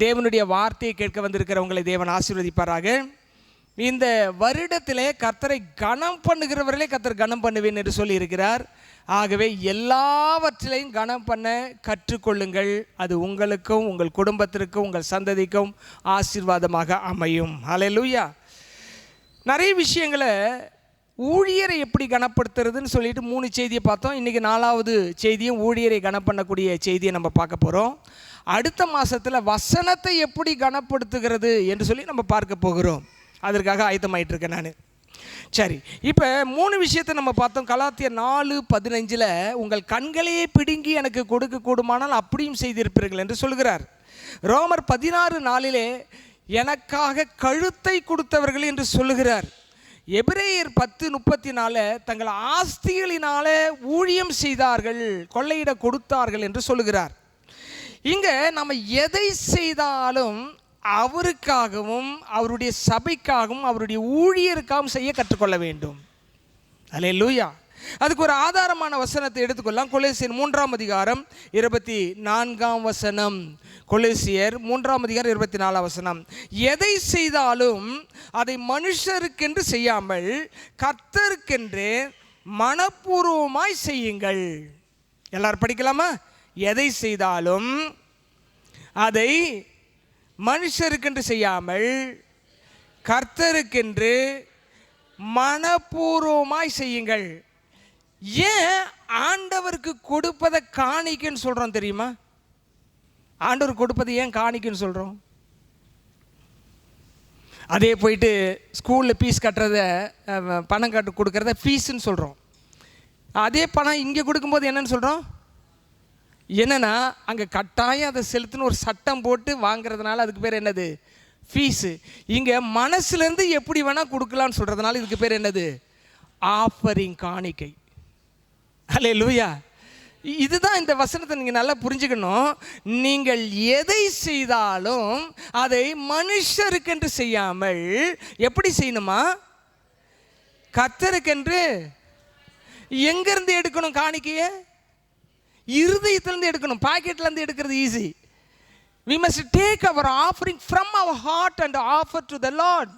தேவனுடைய வார்த்தையை கேட்க வந்திருக்கிறவங்களை தேவன் ஆசீர்வதிப்பாராக. இந்த வருடத்திலே கர்த்தரை கனம் பண்ணுகிறவர்களே கர்த்தர் கனம் பண்ணுவேன் என்று சொல்லி இருக்கிறார். ஆகவே எல்லாவற்றிலையும் கனம் பண்ண கற்றுக்கொள்ளுங்கள். அது உங்களுக்கும் உங்கள் குடும்பத்திற்கும் உங்கள் சந்ததிக்கும் ஆசீர்வாதமாக அமையும். ஹல்லேலூயா. நிறைய விஷயங்களை ஊழியரை எப்படி கனப்படுத்துறதுன்னு சொல்லிட்டு 3 செய்தியை பார்த்தோம். இன்றைக்கி 4வது செய்தியும் ஊழியரை கனம் பண்ணக்கூடிய செய்தியை நம்ம பார்க்க போகிறோம். அடுத்த மாதத்தில் வசனத்தை எப்படி கனப்படுத்துகிறது என்று சொல்லி நம்ம பார்க்க போகிறோம். அதற்காக ஆயத்தமாயிட்டு இருக்கேன் நான். சரி, இப்போ 3 விஷயத்தை நம்ம பார்த்தோம். கலாத்தியர் 4:15 உங்கள் கண்களையே பிடுங்கி எனக்கு கொடுக்க கூடுமானால் அப்படியும் செய்திருப்பீர்கள் என்று சொல்கிறார். ரோமர் 16:4 எனக்காக கழுத்தை கொடுத்தவர்கள் என்று சொல்லுகிறார். எபிரேயர் 10:34 தங்கள் ஆஸ்திகளினாலே ஊழியம் செய்தார்கள், கொள்ளையிட கொடுத்தார்கள் என்று சொல்லுகிறார். இங்கே நம்ம எதை செய்தாலும் அவருக்காகவும் அவருடைய சபைக்காகவும் அவருடைய ஊழியருக்காகவும் செய்ய கற்றுக்கொள்ள வேண்டும். அல்லேலூயா. அதுக்கு ஒரு ஆதாரமான வசனத்தை எடுத்துக்கொள்ளலாம். கொலோசியர் 3:24. கொலோசியர் 3:24. எதை செய்தாலும் அதை மனுஷருக்கென்று செய்யாமல் கர்த்தருக்கென்று மனப்பூர்வமாய் செய்யுங்கள். எல்லாரும் படிக்கலாமா? எதை செய்தாலும் அதை மனுஷருக்கென்று செய்யாமல் கர்த்தருக்கென்று மனப்பூர்வமாய் செய்யுங்கள். ஏன் ஆண்டவருக்கு கொடுப்பதை காணிக்கைன்னு சொல்கிறோம் தெரியுமா? ஆண்டவர் கொடுப்பதை ஏன் காணிக்கைன்னு சொல்கிறோம்? அதே போயிட்டு ஸ்கூலில் ஃபீஸ் கட்டுறத பணம் கொடுக்குறத ஃபீஸுன்னு சொல்கிறோம். அதே பணம் இங்கே கொடுக்கும்போது என்னன்னு சொல்கிறோம்? என்னென்னா அங்கே கட்டாயம் அதை செலுத்துன்னு ஒரு சட்டம் போட்டு வாங்கிறதுனால அதுக்கு பேர் என்னது? ஃபீஸு. இங்கே மனசுலேருந்து எப்படி வேணால் கொடுக்கலான்னு சொல்கிறதுனால இதுக்கு பேர் என்னது? ஆஃபரிங், காணிக்கை. அல்லேலூயா. இதுதான் இந்த வசனத்தை நீங்கள் நல்லா புரிஞ்சுக்கணும். நீங்கள் எதை செய்தாலும் அதை மனுஷருக்கென்று செய்யாமல் எப்படி செய்யணுமா? கர்த்தருக்கென்று. எங்கேருந்து எடுக்கணும் காணிக்கையை? இருதயத்திலேருந்து எடுக்கணும். பாக்கெட்லேருந்து எடுக்கிறது easy. We must take our offering from our heart and offer to the Lord.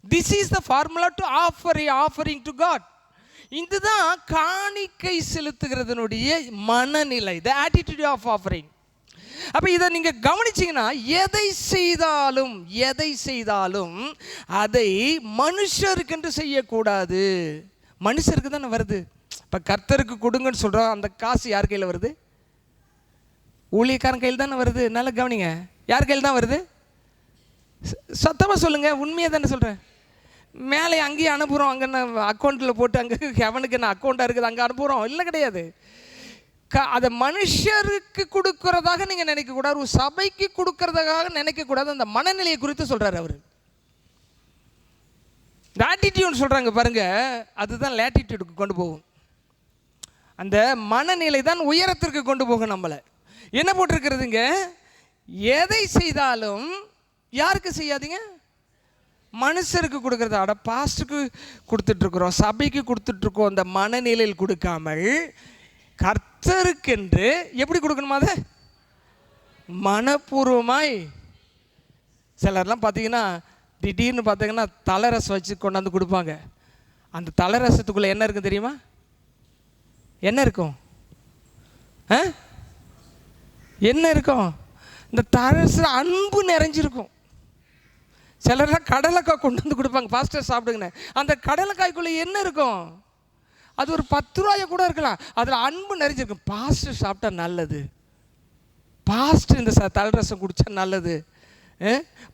This is the formula to offer a offering to God. இதுதான் காணிக்கை செலுத்துகிறதனுடைய மனநிலை, the attitude of offering. அப்போ இதை நீங்கள் கவனிச்சிங்கன்னா எதை செய்தாலும் அதை மனுஷருக்கென்று செய்யக்கூடாது. மனுஷருக்கு தானே வருது. இப்போ கர்த்தருக்கு கொடுங்கன்னு சொல்கிறோம். அந்த காசு யார் கையில் வருது? ஊழியக்காரன் கையில் தானே வருது. நல்லா கவனிங்க. யார் கையில் தான் வருது? சத்தமாக சொல்லுங்கள். உண்மையாக தானே சொல்கிறேன். மேலே அங்கேயே அனுப்புகிறோம். அங்கே அக்கௌண்ட்டில் போட்டு அங்கே அவனுக்கு என்ன அக்கௌண்ட்டாக இருக்குது அங்கே அனுப்புகிறோம். இல்லை, கிடையாது. அதை மனுஷருக்கு கொடுக்கறதாக நீங்கள் நினைக்கக்கூடாது. ஒரு சபைக்கு கொடுக்கறதாக நினைக்கக்கூடாது. அந்த மனநிலையை குறித்து சொல்கிறார் அவர். இந்த ஆட்டிடியூட்னு சொல்கிறாங்க பாருங்கள், அதுதான் லேட்டிடியூடுக்கு கொண்டு போகும். அந்த மனநிலை தான் உயரத்திற்கு கொண்டு போகும் நம்மளை. என்ன போட்டிருக்கிறதுங்க? எதை செய்தாலும் யாருக்கு செய்யாதீங்க? மனுஷருக்கு கொடுக்குறத. அட பாஸ்டுக்கு கொடுத்துட்ருக்குறோம், சபைக்கு கொடுத்துட்ருக்கோம். அந்த மனநிலையில் கொடுக்காமல் கர்த்தருக்கென்று எப்படி கொடுக்கணுமா? அதை மனப்பூர்வமாய். சிலர்லாம் பார்த்தீங்கன்னா திடீர்னு பார்த்தீங்கன்னா தலரசம் வச்சு கொண்டாந்து கொடுப்பாங்க. அந்த தலரசத்துக்குள்ளே என்ன இருக்கும் தெரியுமா? என்ன இருக்கும்? என்ன இருக்கும்? இந்த தலரசம் அன்பு நிறைஞ்சிருக்கும். சிலர்லாம் கடலைக்காய் கொண்டு வந்து கொடுப்பாங்க, பாஸ்டர் சாப்பிடுங்கன்னு. அந்த கடலைக்காய்க்குள்ளே என்ன இருக்கும்? அது ஒரு 10 ரூபாய் கூட இருக்கலாம். அதில் அன்பு நிறைஞ்சிருக்கும். பாஸ்டர் சாப்பிட்டா நல்லது, பாஸ்டர் இந்த தலரசம் குடித்தா நல்லது,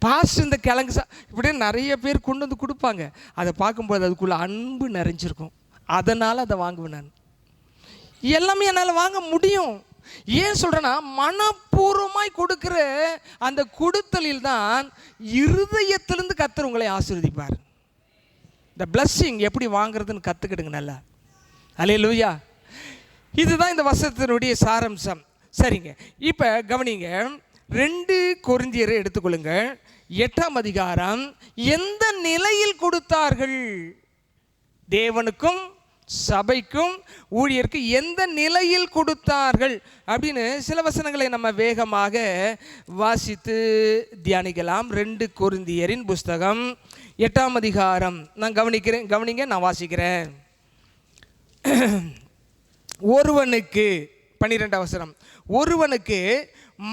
பாஸ்டர் இந்த கிழங்கு இப்படியே நிறைய பேர் கொண்டு வந்து கொடுப்பாங்க. அதை பார்க்கும்போது அதுக்குள்ளே அன்பு நிறைஞ்சிருக்கும். அதனால் அதை வாங்குவேன் நான். எல்லாமே என்னால் வாங்க முடியும். ஏன் சொல்கிறேன்னா, மனப்பூர்வமாய் கொடுக்குற அந்த கொடுத்தலில் தான் இருதயத்திலிருந்து கர்த்தர் உங்களை ஆசீர்வதிப்பார். இந்த பிளஸ்ஸிங் எப்படி வாங்குறதுன்னு கற்றுக்கிடுங்க நல்லா. அல்லேலூயா. இதுதான் இந்த வசனத்தினுடைய சாராம்சம். சரிங்க, இப்போ கவனிங்க. 2 கொரிந்தியரை எடுத்துக்கொள்ளுங்க. 8ஆம் அதிகாரம். எந்த நிலையில் கொடுத்தார்கள்? தேவனுக்கும் சபைக்கும் ஊழியருக்கு எந்த நிலையில் கொடுத்தார்கள் அப்படின்னு சில வசனங்களை நம்ம வேகமாக வாசித்து தியானிக்கலாம். 2 கொரிந்தியரின் புஸ்தகம் 8ஆம் அதிகாரம் நான் கவனிங்க, நான் வாசிக்கிறேன். ஒருவனுக்கு 12ஆம் வசனம், ஒருவனுக்கு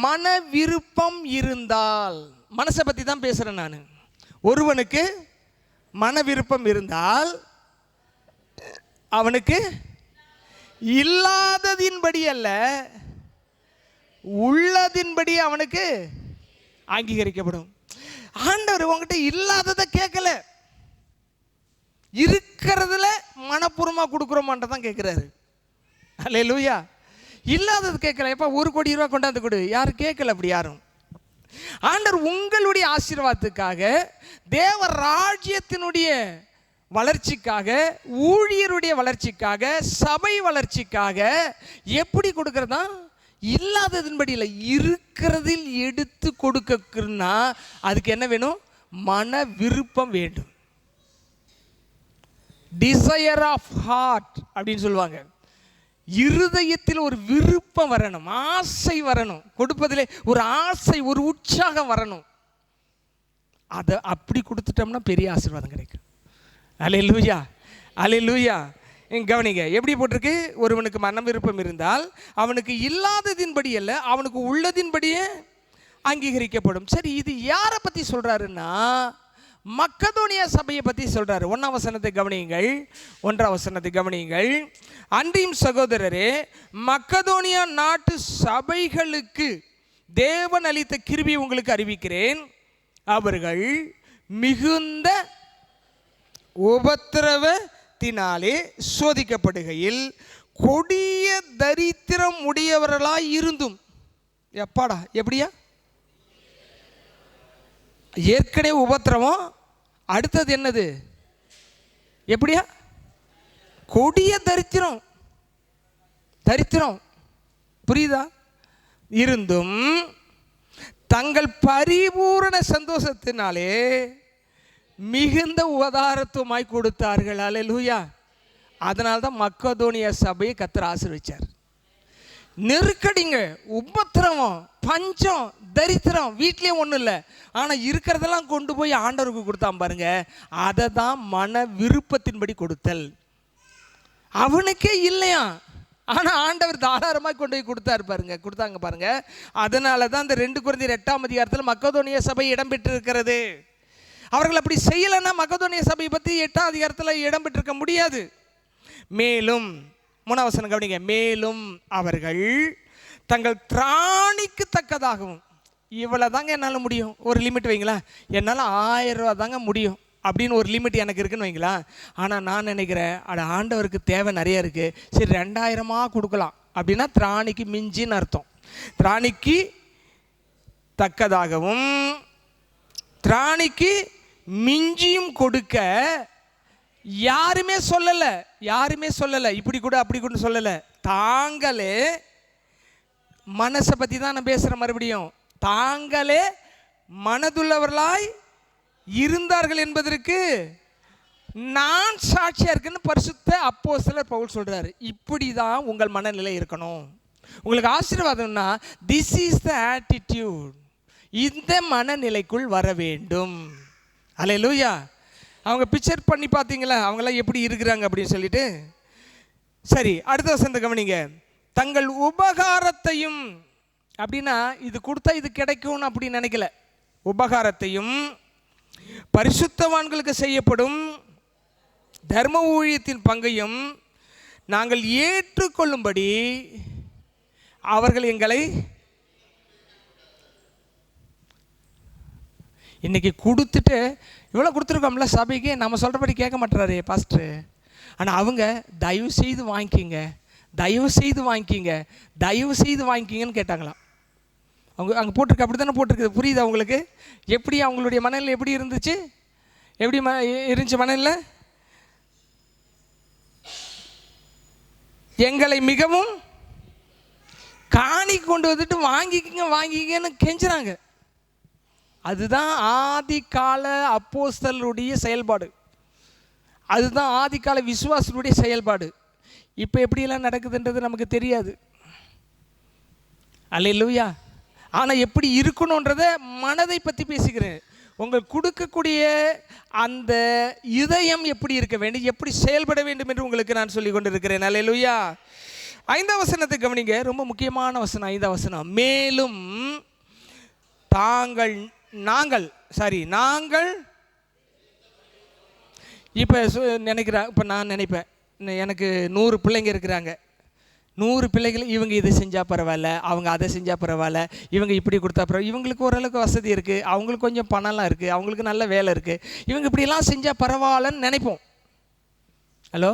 மன விருப்பம் இருந்தால், மனசை பற்றி தான் பேசுகிறேன் நான். ஒருவனுக்கு மன விருப்பம் இருந்தால் அவனுக்கு இல்லாததின்படி அல்ல, உள்ளதின்படி அவனுக்கு அங்கீகரிக்கப்படும். ஆண்டவர் உங்ககிட்ட இல்லாததை கேட்கல, இருக்கிறதுல மனப்பூர்வமாக கொடுக்குறோமான்றதான் கேட்குறாரு. அல்லேலூயா. இல்லாதது கேட்கல. எப்போ 1 கோடி ரூபா கொண்டாந்து கொடு, யாரும் கேட்கல. அப்படி யாரும். ஆண்டவர் உங்களுடைய ஆசீர்வாதத்துக்காக, தேவ ராஜ்யத்தினுடைய வளர்ச்சிக்காக, ஊழியருடைய வளர்ச்சிக்காக, சபை வளர்ச்சிக்காக எப்படி கொடுக்கறதா? இல்லாததின்படி இல்லை, இருக்கிறதில் எடுத்து கொடுக்கணும்னா அதுக்கு என்ன வேணும்? மன விருப்பம் வேண்டும். டிசையர் ஆஃப் ஹார்ட் அப்படின்னு சொல்லுவாங்க. இருதயத்தில் ஒரு விருப்பம் வரணும், ஆசை வரணும், கொடுப்பதிலே ஒரு ஆசை, ஒரு உற்சாகம் வரணும். அதை அப்படி கொடுத்துட்டோம்னா பெரிய ஆசீர்வாதம் கிடைக்கும். அல்லேலூயா, அல்லேலூயா. கவனிங்க, எப்படி போட்டிருக்கு? ஒருவனுக்கு மன விருப்பம் இருந்தால் அவனுக்கு இல்லாததின்படி அல்ல, அவனுக்கு உள்ளதின்படியே அங்கீகரிக்கப்படும். சரி, இது யாரை பற்றி சொல்கிறாருன்னா மக்கதோனியா சபையை பற்றி சொல்கிறாரு. 1ஆம் வசனத்தை கவனியுங்கள், 1ஆம் வசனத்தை கவனியுங்கள். அன்றியும் சகோதரரே, மக்கதோனியா நாட்டு சபைகளுக்கு தேவன் அளித்த கிருபை உங்களுக்கு அறிவிக்கிறேன். அவர்கள் மிகுந்த உபத்திரவத்தினாலே சோதிக்கப்படுகையில் கொடிய தரித்திரம் உடையவர்களாய் இருந்தும், எப்பாடா எப்படியா? ஏற்கனவே உபத்திரவம், அடுத்தது என்னது? எப்படியா? கொடிய தரித்திரம். தரித்திரம் புரியுதா? இருந்தும் தங்கள் பரிபூரண சந்தோஷத்தினாலே மிகுந்த உதாரத்துவமாய் கொடுத்தார்கள். அல்லேலூயா. அதனால தான் மக்கதோனியா சபையை கர்த்தர் ஆசீர்வதிச்சார். நெருக்கடிங்க, உபத்திரவம், பஞ்சம், தரித்திரம், வீட்லேயே ஒன்றும் இல்லை, ஆனால் இருக்கிறதெல்லாம் கொண்டு போய் ஆண்டவருக்கு கொடுத்தான் பாருங்க. அதை தான் மன விருப்பத்தின்படி கொடுத்தல். அவனுக்கே இல்லையா, ஆனால் ஆண்டவர் தாராளமாக கொண்டு போய் கொடுத்தாங்க பாருங்க. அதனால தான் இந்த 2 கொரிந்தியர் 8ஆம் அதிகாரத்தில் மக்கதோனியா சபை இடம்பெற்றிருக்கிறது. அவர்கள் அப்படி செய்யலைன்னா மக்கதோனியா சபையை பற்றி 8ஆம் அதிகாரத்தில் இடம்பெற்றிருக்க முடியாது. மேலும் 3ஆம் வசனம் கவனிங்க, மேலும் அவர்கள் தங்கள் திராணிக்கு தக்கதாகவும், இவ்வளோ தாங்க என்னால் முடியும், ஒரு லிமிட் வைங்களா, என்னால் 1000 ரூபா தாங்க முடியும் அப்படின்னு ஒரு லிமிட் எனக்கு இருக்குன்னு வைங்களா. ஆனால் நான் நினைக்கிறேன், ஆண்டவருக்கு தேவை நிறைய இருக்குது, சரி 2000 கொடுக்கலாம் அப்படின்னா திராணிக்கு மிஞ்சின்னு அர்த்தம். திராணிக்கு தக்கதாகவும் திராணிக்கு மிஞ்சியும் கொடுக்க யாருமே சொல்லலை, இப்படி கூட அப்படி கூட சொல்லலை. தாங்களே, மனசை பற்றி தான் நான் பேசுகிறேன் மறுபடியும், தாங்களே மனதுள்ளவர்களாய் இருந்தார்கள் என்பதற்கு நான் சாட்சியாக இருக்குன்னு பரிசுத்த அப்போஸ்தலர் பவுல் சொல்கிறாரு. இப்படி தான் உங்கள் மனநிலை இருக்கணும். உங்களுக்கு ஆசீர்வாதம்னா திஸ் இஸ் த ஆட்டிடியூட், இந்த மனநிலைக்குள் வர வேண்டும். அல்லேலூயா. அவங்க பிக்சர் பண்ணி பார்த்தீங்களா அவங்களாம் எப்படி இருக்கிறாங்க அப்படின்னு சொல்லிட்டு. சரி, அடுத்த வசனத்தை கவனிங்க. தங்கள் உபகாரத்தையும், அப்படின்னா இது கொடுத்தா இது கிடைக்கும்னு அப்படி நினைக்கல. உபகாரத்தையும் பரிசுத்தவான்களுக்கு செய்யப்படும் தர்ம ஊழியத்தின் பங்கையும் நாங்கள் ஏற்றுக்கொள்ளும்படி அவர்கள் எங்களை இன்னைக்கு கொடுத்துட்டு, இவ்வளோ கொடுத்துருக்கோம்ல சபைக்கு, நம்ம சொல்கிறபடி கேட்க மாட்டுறாரு பாஸ்டர். ஆனால் அவங்க தயவு செய்து வாங்கிக்கிங்க, தயவு செய்து வாங்கிக்கிங்க, தயவு செய்து வாங்கிக்கிங்கன்னு கேட்டாங்களாம். அவங்க அங்கே போட்டிருக்கு, அப்படி தானே போட்டிருக்கு. புரியுதா உங்களுக்கு? எப்படி அவங்களுடைய மனநிலை எப்படி இருந்துச்சு? எப்படி இருந்துச்சு மனநிலை? எங்களை மிகவும் காணி கொண்டு வந்துட்டு வாங்கிக்கிங்கன்னு கெஞ்சுறாங்க. அதுதான் ஆதி கால அப்போஸ்தலருடைய செயல்பாடு. அதுதான் ஆதிக்கால விசுவாசனுடைய செயல்பாடு. இப்போ எப்படியெல்லாம் நடக்குதுன்றது நமக்கு தெரியாது. அல்லேலூயா. ஆனால் எப்படி இருக்கணுன்றத மனதை பற்றி பேசுகிறேன். உங்கள் கொடுக்கக்கூடிய அந்த இதயம் எப்படி இருக்க வேண்டும், எப்படி செயல்பட வேண்டும் என்று உங்களுக்கு நான் சொல்லி கொண்டு இருக்கிறேன். அல்லேலூயா. 5ஆம் வசனத்தை கவனிங்க, ரொம்ப முக்கியமான வசனம். 5ஆம் வசனம், மேலும் நாங்கள் இப்போ இப்போ நான் நினைப்பேன், எனக்கு 100 பிள்ளைங்க இருக்கிறாங்க. 100 பிள்ளைகள், இவங்க இதை செஞ்சால் பரவாயில்ல, அவங்க அதை செஞ்சால் பரவாயில்ல, இவங்க இப்படி கொடுத்தா பரவாயில்ல, இவங்களுக்கு ஓரளவுக்கு வசதி இருக்குது, அவங்களுக்கு கொஞ்சம் பணம்லாம் இருக்குது, அவங்களுக்கு நல்ல வேலை இருக்குது, இவங்க இப்படிலாம் செஞ்சால் பரவாயில்லன்னு நினைப்போம். ஹலோ,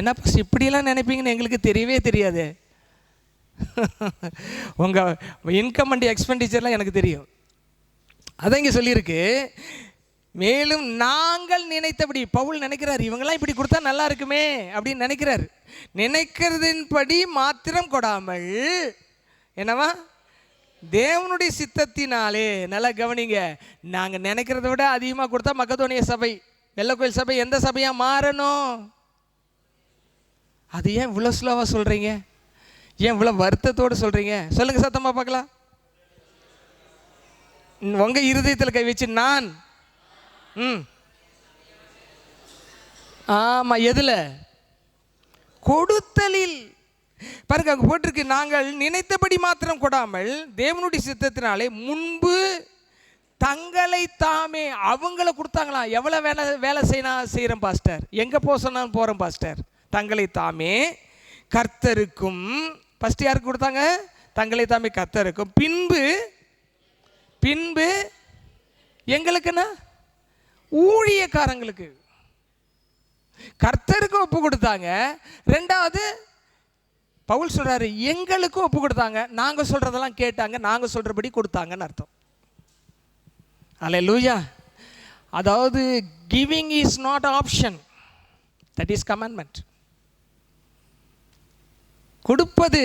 என்ன பஸ் இப்படியெல்லாம் நினைப்பீங்கன்னு எங்களுக்கு தெரியவே தெரியாது. உங்கள் இன்கம் அண்ட் எக்ஸ்பெண்டிச்சர்லாம் எனக்கு தெரியும். அதான் இங்கே சொல்லியிருக்கு, மேலும் நாங்கள் நினைத்தபடி. பவுல் நினைக்கிறார், இவங்கெல்லாம் இப்படி கொடுத்தா நல்லா இருக்குமே அப்படின்னு நினைக்கிறார். நினைக்கிறதின்படி மாத்திரம் கொடாமல் என்னவா, தேவனுடைய சித்தத்தினாலே. நல்லா கவனிங்க, நாங்கள் நினைக்கிறத விட அதிகமாக கொடுத்தா மக்கதோனிய சபை, வெள்ளக்கோயில் சபை எந்த சபையாக மாறணும்? அது ஏன் இவ்வளோ ஸ்லோவாக சொல்கிறீங்க? ஏன் இவ்வளோ வருத்தத்தோடு சொல்கிறீங்க? சொல்லுங்கள் சத்தமாக பார்க்கலாம். உங்கள் இருதயத்தில் கை வச்சு நான் ஆமாம், எதில்? கொடுத்தலில். பாருங்க, அங்கே போட்டிருக்கு, நாங்கள் நினைத்தபடி மாத்திரம் கொடாமல் தேவனுடைய சித்தத்தினாலே முன்பு தங்களை தாமே. அவங்கள கொடுத்தாங்களாம். எவ்வளோ வேலை செய்கிறேன் பாஸ்டர், எங்கே போக சொன்னாலும் போகிறேன் பாஸ்டர். தங்களை தாமே கர்த்தருக்கும். ஃபஸ்ட்டு யாருக்கு கொடுத்தாங்க? தங்களை தாமே கர்த்தருக்கும். பின்பு எங்களுக்குன்னா ஊழியக்காரங்களுக்கு. கர்த்தருக்கு ஒப்பு கொடுத்தாங்க. ரெண்டாவது பவுல் சொல்றாரு, எங்களுக்கும் ஒப்பு கொடுத்தாங்க. நாங்கள் சொல்றதெல்லாம் கேட்டாங்க, நாங்கள் சொல்றபடி கொடுத்தாங்கன்னு அர்த்தம். அல்லேலூயா. அதாவது giving is not option, that is commandment. கொடுப்பது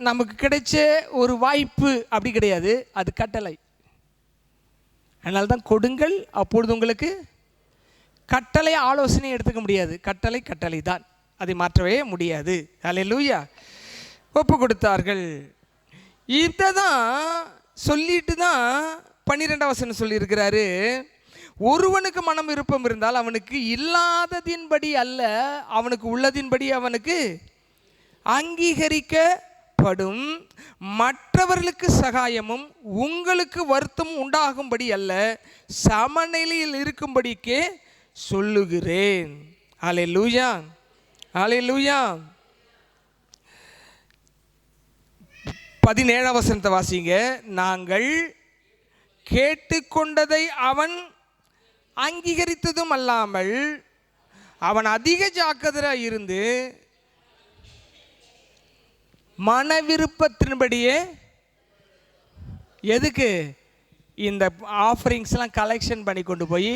நமக்கு கிடைச்ச ஒரு வாய்ப்பு அப்படி கிடையாது, அது கட்டளை. அதனால தான் கொடுங்கள், அப்பொழுது உங்களுக்கு கட்டளை ஆலோசனை எடுத்துக்க முடியாது. கட்டளை தான், அதை மாற்றவே முடியாது. அல்லேலூயா. ஒப்பு கொடுத்தார்கள். இதை தான் சொல்லிட்டு தான் 12ஆம் வசனம் சொல்லியிருக்கிறாரு, ஒருவனுக்கு மனம் விருப்பம் இருந்தால் அவனுக்கு இல்லாததின்படி அல்ல, அவனுக்கு உள்ளதின்படி அவனுக்கு அங்கீகரிக்கப்படும். மற்றவர்களுக்கு சகாயமும் உங்களுக்கு வருத்தம் உண்டாகும்படி அல்ல, சமநிலையில் இருக்கும்படிக்கே சொல்லுகிறேன். அல்லேலூயா, அல்லேலூயா. 17ஆம் வசனத்தை வாசிங்க. நாங்கள் கேட்டுக்கொண்டதை அவன் அங்கீகரித்ததும் அல்லாமல் அவன் அதிக ஜாக்கிரதையாக இருந்து மன விருப்பத்தின்படியே. எதுக்கு? இந்த ஆஃபரிங்ஸ்லாம் கலெக்ஷன் பண்ணி கொண்டு போய்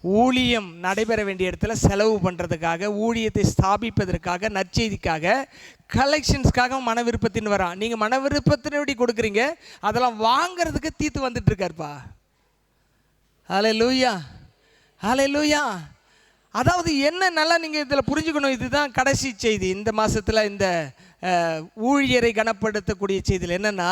ஊழியம் நடைபெற வேண்டிய இடத்துல செலவு பண்ணுறதுக்காக, ஊழியத்தை ஸ்தாபிப்பதற்காக, நற்செய்திக்காக, கலெக்ஷன்ஸ்க்காக மன விருப்பத்தின் வரான். நீங்கள் மன விருப்பத்தின்படி கொடுக்குறீங்க, அதெல்லாம் வாங்கிறதுக்கு தீத்து வந்துட்டு இருக்காருப்பா. அல்லேலூயா, அல்லேலூயா. அதாவது என்ன நல்லா நீங்கள் இதில் புரிஞ்சுக்கணும். இதுதான் கடைசி செய்தி இந்த மாதத்தில். இந்த ஊழியரை கனப்படுத்தக்கூடிய செய்தியில் என்னென்னா,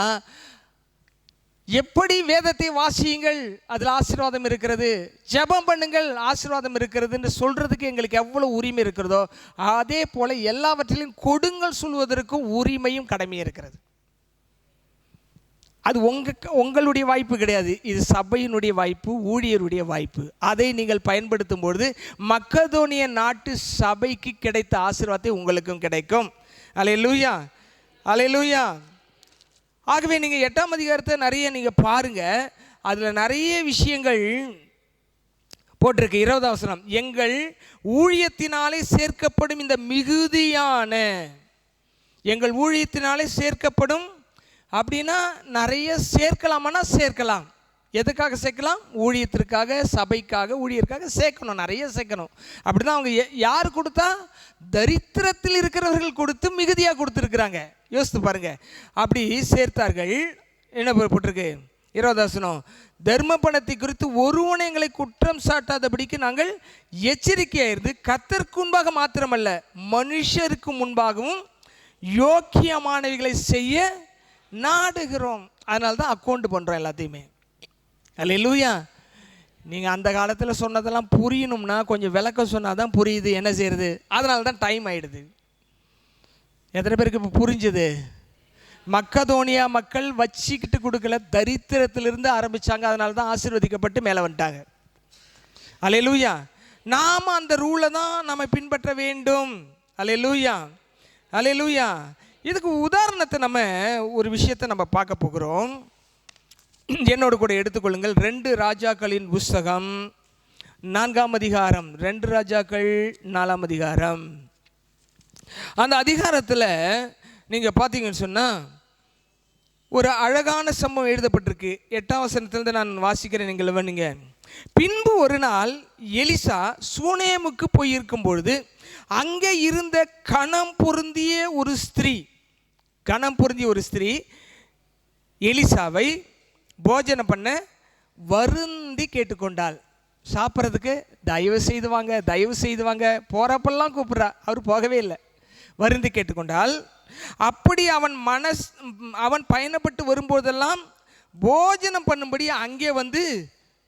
எப்படி வேதத்தை வாசியுங்கள், அதில் ஆசீர்வாதம் இருக்கிறது, ஜெபம் பண்ணுங்கள், ஆசீர்வாதம் இருக்கிறதுன்னு சொல்கிறதுக்கு எங்களுக்கு எவ்வளோ உரிமை இருக்கிறதோ, அதே போல் எல்லாவற்றிலையும் கொடுங்கள் சொல்வதற்கும் உரிமையும் கடமையும் இருக்கிறது. அது உங்களுடைய வாய்ப்பு கிடையாது, இது சபையினுடைய வாய்ப்பு, ஊழியருடைய வாய்ப்பு. அதை நீங்கள் பயன்படுத்தும் பொழுது மக்கதோனிய நாட்டு சபைக்கு கிடைத்த ஆசீர்வாதத்தை உங்களுக்கும் கிடைக்கும். அல்லேலூயா, அல்லேலூயா. ஆகவே நீங்கள் 8ஆம் அதிகாரத்தை நிறைய நீங்கள் பாருங்கள், அதில் நிறைய விஷயங்கள் போட்டிருக்கு. 20ஆம் வசனம், எங்கள் ஊழியத்தினாலே சேர்க்கப்படும் இந்த மிகுதியான, எங்கள் ஊழியத்தினாலே சேர்க்கப்படும் அப்படின்னா நிறைய சேர்க்கலாமான்னா சேர்க்கலாம். எதுக்காக சேர்க்கலாம்? ஊழியத்திற்காக, சபைக்காக, ஊழியருக்காக சேர்க்கணும், நிறைய சேர்க்கணும். அப்படி தான் அவங்க யார் கொடுத்தா? தரித்திரத்தில் இருக்கிறவர்கள் கொடுத்து மிகுதியாக கொடுத்துருக்குறாங்க. யோசித்து பாருங்கள். அப்படி சேர்த்தார்கள். என்ன போட்டிருக்கு? 20வது வசனம், தர்ம பணத்தை குறித்து ஒருவனை எங்களை குற்றம் சாட்டாதபடிக்கு நாங்கள் எச்சரிக்கையாயிருந்து கர்த்தருக்கு முன்பாக மாத்திரமல்ல மனுஷருக்கு முன்பாகவும் யோக்கியமானவைகளை செய்ய நாடுகிறோம். அதனால தான் அக்கௌண்ட் பண்ணுறோம் எல்லாத்தையுமே. அல்லேலூயா. நீங்கள் அந்த காலத்தில் சொன்னதெல்லாம் புரியணும்னா கொஞ்சம் விளக்கம் சொன்னால் தான் புரியுது. என்ன செய்கிறது? அதனால தான் டைம் ஆகிடுது. எத்தனை பேருக்கு இப்போ புரிஞ்சுது? மக்கதோனியா மக்கள் வச்சிக்கிட்டு கொடுக்கல, தரித்திரத்திலிருந்து ஆரம்பித்தாங்க. அதனால தான் ஆசீர்வதிக்கப்பட்டு மேலே வந்துட்டாங்க. அல்லேலூயா. நாம் அந்த ரூலை தான் நம்ம பின்பற்ற வேண்டும். அல்லேலூயா, அல்லேலூயா. இதுக்கு உதாரணத்தை நம்ம ஒரு விஷயத்தை நம்ம பார்க்க போகிறோம். என்னோட கூட எடுத்துக்கொள்ளுங்கள். 2 ராஜாக்களின் புஸ்தகம் 4ஆம் அதிகாரம். 2 ராஜாக்கள் 4ஆம் அதிகாரம். அந்த அதிகாரத்தில் நீங்கள் பார்த்தீங்கன்னு சொன்னால் ஒரு அழகான சம்பவம் எழுதப்பட்டிருக்கு. 8ஆம் வசனத்திலிருந்து நான் வாசிக்கிறேன், நீங்கள் கவனிங்க. பின்பு ஒரு நாள் எலிசா சூனேமுக்கு போயிருக்கும் பொழுது அங்கே இருந்த கணம் பொருந்திய ஒரு ஸ்திரீ எலிசாவை போஜனம் பண்ண வருந்தி கேட்டுக்கொண்டாள். சாப்பிட்றதுக்கு தயவு செய்து வாங்க போகிறப்பெல்லாம் கூப்பிட்றா. அவர் போகவே இல்லை. வருந்தி கேட்டுக்கொண்டால், அப்படி அவன் பயணப்பட்டு வரும்போதெல்லாம் போஜனம் பண்ணும்படி அங்கே வந்து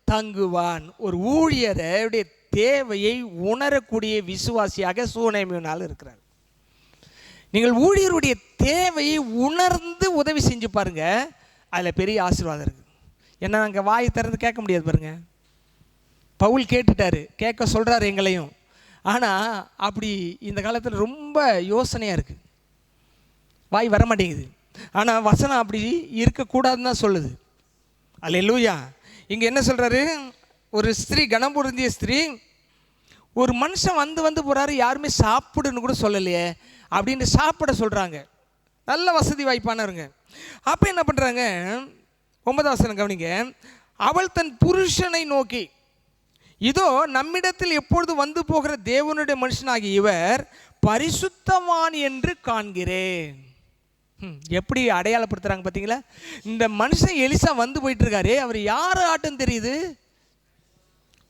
தங்குவான். ஒரு ஊழியருடைய தேவையை உணரக்கூடிய விசுவாசியாக சூனேமினால் இருக்கிறார். நீங்கள் ஊழியருடைய தேவையை உணர்ந்து உதவி செஞ்சு பாருங்க, அதில் பெரிய ஆசீர்வாதம் இருக்குது. ஏன்னா அங்கே வாய் திறந்து கேட்க முடியாது பாருங்க. பவுல் கேட்டுட்டாரு, கேட்க சொல்கிறாரு எங்களையும். ஆனால் அப்படி இந்த காலத்தில் ரொம்ப யோசனையாக இருக்குது, வாய் வர மாட்டேங்குது. ஆனால் வசனம் அப்படி இருக்கக்கூடாதுன்னு தான் சொல்லுது. அல்லேலூயா. இங்கே என்ன சொல்கிறாரு? ஒரு ஸ்திரீ, கனம் பொருந்திய ஸ்திரீ, ஒரு மனுஷன் வந்து போகிறாரு, யாருமே சாப்பிடுன்னு கூட சொல்லலையே அப்படின்னு சாப்பிட சொல்கிறாங்க. நல்ல வசதி வாய்ப்பானவருங்க. அப்போ என்ன பண்ணுறாங்க? 9ஆம் வசனம் கவனிங்க. அவள் தன் புருஷனை நோக்கி, இதோ நம்மிடத்தில் எப்பொழுது வந்து போகிற தேவனுடைய மனுஷனாகி இவர் பரிசுத்தவான் என்று காண்கிறேன். எப்படி அடையாளப்படுத்துகிறாங்க பார்த்தீங்களா? இந்த மனுஷன் எலிசா வந்து போயிட்டு இருக்காரு, அவர் யார் ஆட்டம் தெரியுது?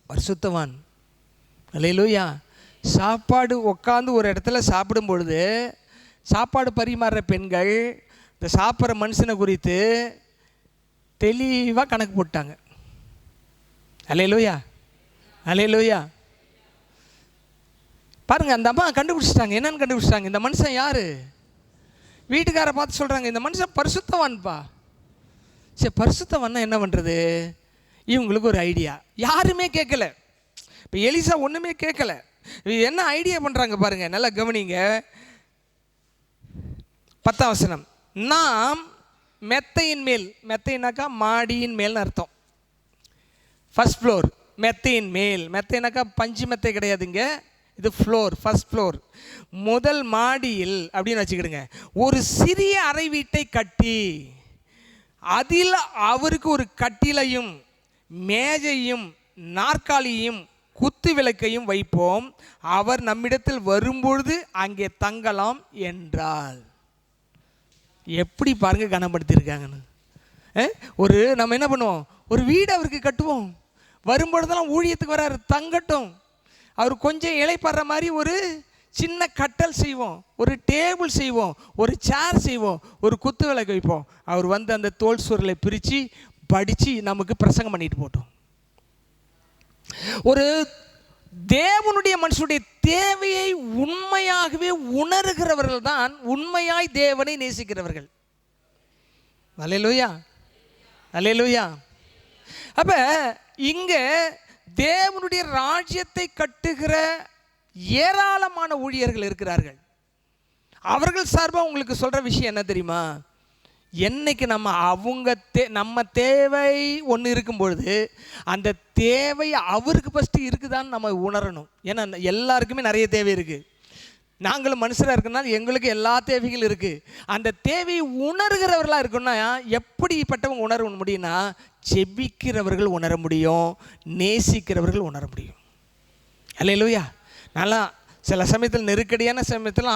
பரிசுத்தவான். அல்லேலூயா. சாப்பாடு உட்காந்து ஒரு இடத்துல சாப்பிடும் பொழுது சாப்பாடு பரிமாறுற பெண்கள் இந்த சாப்பிட்ற மனுஷனை குறித்து தெளிவாக கணக்கு போட்டாங்க. அல்லேலூயா, அல்லேலூயா. பாருங்க, அந்த அம்மா கண்டுபிடிச்சிட்டாங்க. என்னன்னு கண்டுபிடிச்சிட்டாங்க? இந்த மனுஷன் யாரு? வீட்டுக்காரை பார்த்து சொல்கிறாங்க, இந்த மனுஷன் பரிசுத்தவான்ப்பா. சரி, பரிசுத்தவான்னா என்ன பண்ணுறது? இவங்களுக்கு ஒரு ஐடியா. யாருமே கேட்கல. இப்போ எலிசா ஒன்றுமே கேட்கல. என்ன ஐடியா பண்ணுறாங்க பாருங்க, நல்லா கவனிங்க. 10ஆம் வசனம். நாம் மெத்தையின் மேல், மெத்தைனாக்கா மாடியின் மேல்னு அர்த்தம். ஃபர்ஸ்ட் ஃப்ளோர், மெத்தையின் மேல். மெத்தைனாக்கா பஞ்சு மெத்தை கிடையாதுங்க, இது ஃப்ளோர், ஃபர்ஸ்ட் ஃப்ளோர், முதல் மாடியில் அப்படின்னு வச்சுக்கிடுங்க. ஒரு சிறிய அறை வீட்டை கட்டி அதில் அவருக்கு ஒரு கட்டிலையும் மேஜையும் நாற்காலியும் குத்து விளக்கையும் வைப்போம், அவர் நம்மிடத்தில் வரும்பொழுது அங்கே தங்கலாம் என்றால். எப்படி பாருங்க கனப்படுத்தியிருக்காங்கன்னு. ஒரு நம்ம என்ன பண்ணுவோம்? ஒரு வீடு அவருக்கு கட்டுவோம், வரும்பொழுதெல்லாம் ஊழியத்துக்கு வராரு, தங்கட்டும். அவர் கொஞ்சம் இளைப்படுற மாதிரி ஒரு சின்ன கட்டல் செய்வோம், ஒரு டேபிள் செய்வோம், ஒரு சேர் செய்வோம், ஒரு குத்து விளக்கு வைப்போம். அவர் வந்து அந்த தோல் சுருளை பிரித்து படித்து நமக்கு பிரசங்கம் பண்ணிட்டு போட்டோம். ஒரு தேவனுடைய மனுஷனுடைய தேவையை உண்மையாகவே உணர்கிறவர்கள் தான் உண்மையாய் தேவனை நேசிக்கிறவர்கள். அல்லேலூயா, அல்லேலூயா. அப்ப இங்க தேவனுடைய ராஜ்யத்தை கட்டுகிற ஏராளமான ஊழியர்கள் இருக்கிறார்கள். அவர்கள் சார்பாக உங்களுக்கு சொல்ற விஷயம் என்ன தெரியுமா? என்னைக்கு நம்ம தேவை ஒன்று இருக்கும் பொழுது அந்த தேவை அவருக்கு ஃபஸ்ட்டு இருக்குதான்னு நம்ம உணரணும். ஏன்னா எல்லாருக்குமே நிறைய தேவை இருக்குது. நாங்களும் மனுஷராக இருக்கனால எங்களுக்கு எல்லா தேவைகளும் இருக்குது. அந்த தேவையை உணர்கிறவர்களாக இருக்கணும்னா எப்படிப்பட்டவங்க உணர முடியும்னா, செபிக்கிறவர்கள் உணர முடியும், நேசிக்கிறவர்கள் உணர முடியும். அல்லேலூயா. நல்லா சில சமயத்தில், நெருக்கடியான சமயத்தில்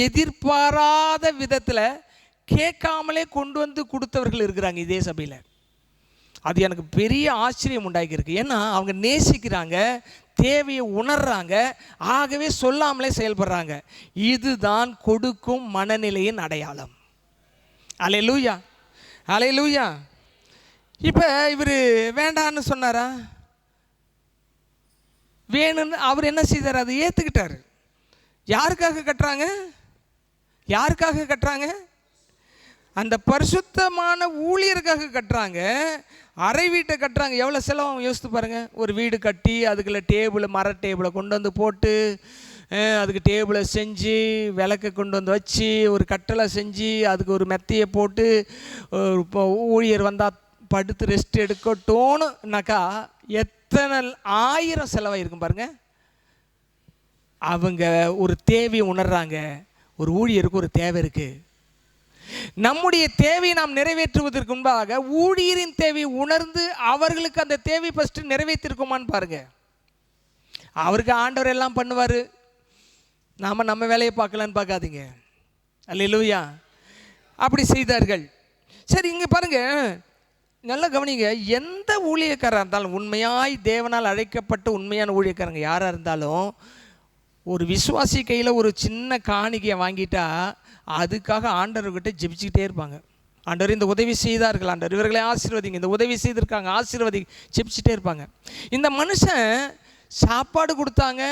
எதிர்பாராத விதத்தில் கேட்காமலே கொண்டு வந்து கொடுத்தவர்கள் இருக்கிறாங்க இதே சபையில். அது எனக்கு பெரிய ஆச்சரியம் உண்டாக்கியிருக்கு. ஏன்னா அவங்க நேசிக்கிறாங்க, தேவையை உணர்றாங்க, ஆகவே சொல்லாமலே செயல்படுறாங்க. இதுதான் கொடுக்கும் மனநிலையின் அடையாளம். அல்லேலூயா, அல்லேலூயா. இப்போ இவர் வேண்டான்னு சொன்னாரா? வேணும்னு அவர் என்ன செய்தார்? அதை ஏற்றுக்கிட்டார். யாருக்காக கட்டுறாங்க? யாருக்காக கட்டுறாங்க? அந்த பரிசுத்தமான ஊழியருக்காக கட்டுறாங்க. அறை வீட்டை கட்டுறாங்க. எவ்வளோ செலவாகும் யோசித்து பாருங்கள். ஒரு வீடு கட்டி அதுக்குள்ள டேபிளை, மர டேபிளை கொண்டு வந்து போட்டு, அதுக்கு டேபிளை செஞ்சு, விளக்கை கொண்டு வந்து வச்சு, ஒரு கட்டளை செஞ்சு, அதுக்கு ஒரு மெத்தையை போட்டு, இப்போ ஊழியர் வந்தால் படுத்து ரெஸ்ட் எடுக்கட்டோன்னுனாக்கா எத்தனை 1000 செலவாயிருக்கும் பாருங்கள். அவங்க ஒரு தேவையை உணர்றாங்க. ஒரு ஊழியருக்கு ஒரு தேவை இருக்குது. நம்முடைய தேவையை நாம் நிறைவேற்றுவதற்கு முன்பாக ஊழியரின் தேவையை உணர்ந்து அவர்களுக்கு அந்த தேவை ஃபஸ்ட்டு நிறைவேற்றிருக்கோமான்னு பாருங்க. அவருக்கு ஆண்டவர் எல்லாம் பண்ணுவார், நாம் நம்ம வேலையை பார்க்கலான்னு பார்க்காதீங்க. அல்லேலூயா. அப்படி செய்தார்கள். சரி, இங்கே பாருங்க, நல்லா கவனிங்க. எந்த ஊழியக்காரராக இருந்தாலும், உண்மையாய் தேவனால் அழைக்கப்பட்ட உண்மையான ஊழியக்காரங்க யாராக இருந்தாலும், ஒரு விசுவாசி கையில் ஒரு சின்ன காணிக்கையை வாங்கிட்டா அதுக்காக ஆண்டவர்கிட்ட ஜெபிச்சுக்கிட்டே இருப்பாங்க. ஆண்டவர் இந்த உதவி செய்தார்கள், ஆண்டவர் இவர்களை ஆசீர்வதிங்க, இந்த உதவி செய்திருக்காங்க, ஆசீர்வதி, ஜெபிச்சுட்டே இருப்பாங்க. இந்த மனுஷன் சாப்பாடு கொடுத்தாங்க,